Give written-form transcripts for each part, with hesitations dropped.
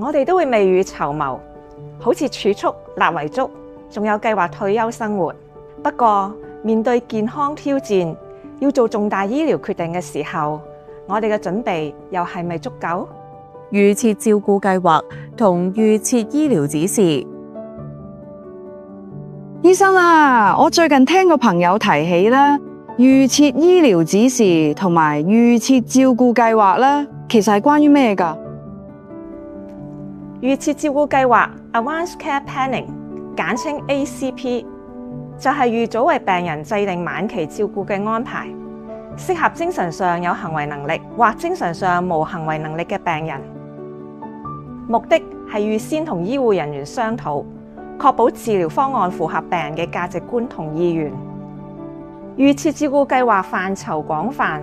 我哋都會未雨綢繆，好似儲蓄、立遺囑，仲有計劃退休生活。不過面對健康挑戰，要做重大醫療決定嘅時候，我哋嘅準備又係咪足夠？預設照顧計劃同預設醫療指示。醫生啊，我最近聽個朋友提起啦，預設醫療指示同埋預設照顧計劃啦，其實係關於咩㗎？預設照顧計劃 （Advanced Care Planning） 簡稱 ACP， 就係預早為病人制定晚期照顧嘅安排，適合精神上有行為能力或精神上無行為能力嘅病人。目的係預先同醫護人員商討，確保治療方案符合病人嘅價值觀同意願。預設照顧計劃範疇廣泛，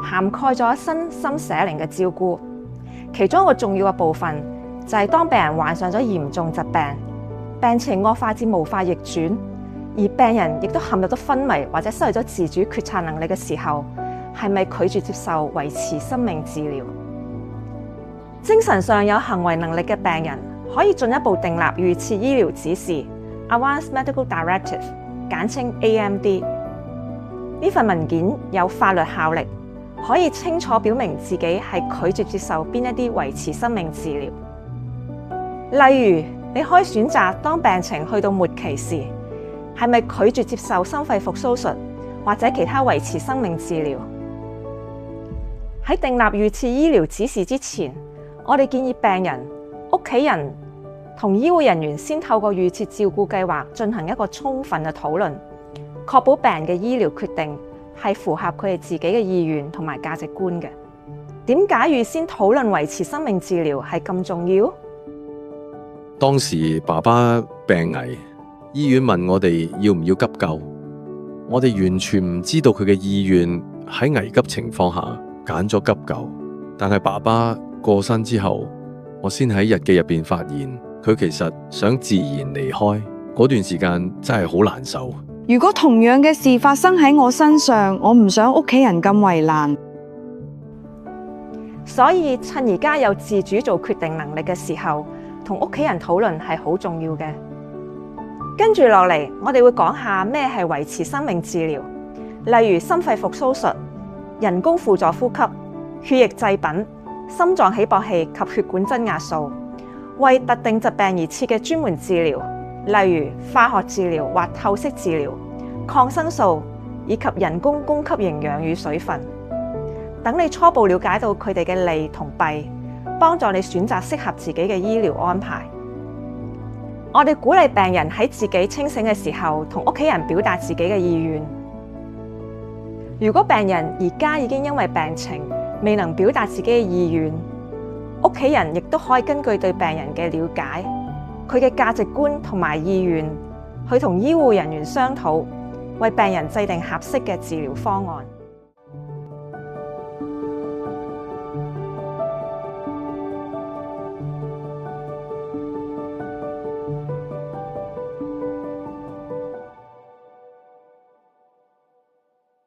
涵蓋咗身心社靈嘅照顧。其中一個重要嘅部分就係當病人患上咗嚴重疾病，病情惡化至無法逆轉，而病人亦都陷入咗昏迷或者失去咗自主決策能力嘅時候，係咪拒絕接受維持生命治療？精神上有行為能力嘅病人可以進一步訂立預設醫療指示 （Advanced Medical Directive）， 簡稱 AMD。呢份文件有法律效力，可以清楚表明自己係拒絕接受邊一啲維持生命治療。例如，你可以選擇當病情去到末期時，係咪拒絕接受心肺復甦術或者其他維持生命治療？喺訂立預設醫療指示之前，我哋建議病人、屋企人同醫護人員先透過預設照顧計劃進行一個充分嘅討論，確保病人嘅醫療決定係符合佢哋自己嘅意願同埋價值觀嘅。點解預先討論維持生命治療係咁重要？當時爸爸病危，醫院問我哋要唔要急救，我哋完全唔知道佢嘅意願，喺危急情況下揀咗急救。但係爸爸過身之後，我先喺日記入邊發現佢其實想自然離開。嗰段時間真係好難受。如果同樣嘅事發生喺我身上，我唔想屋企人咁為難。所以趁而家有自主做決定能力嘅時候，同屋企人討論係好重要嘅。跟住落嚟，我哋會講下咩係維持生命治療，例如心肺復甦術、人工輔助呼吸、血液製品、心臟起搏器及血管增壓素，為特定疾病而設嘅專門治療，例如化學治療或透析治療、抗生素以及人工供給營養與水分。等你初步了解到佢哋嘅利同弊，幫助你選擇適合自己嘅醫療安排。我哋鼓勵病人喺自己清醒嘅時候，同屋企人表達自己嘅意願。如果病人而家已經因為病情未能表達自己嘅意願，屋企人亦都可以根據對病人嘅了解，佢嘅價值觀同埋意願，去同醫護人員商討，為病人制定合適嘅治療方案。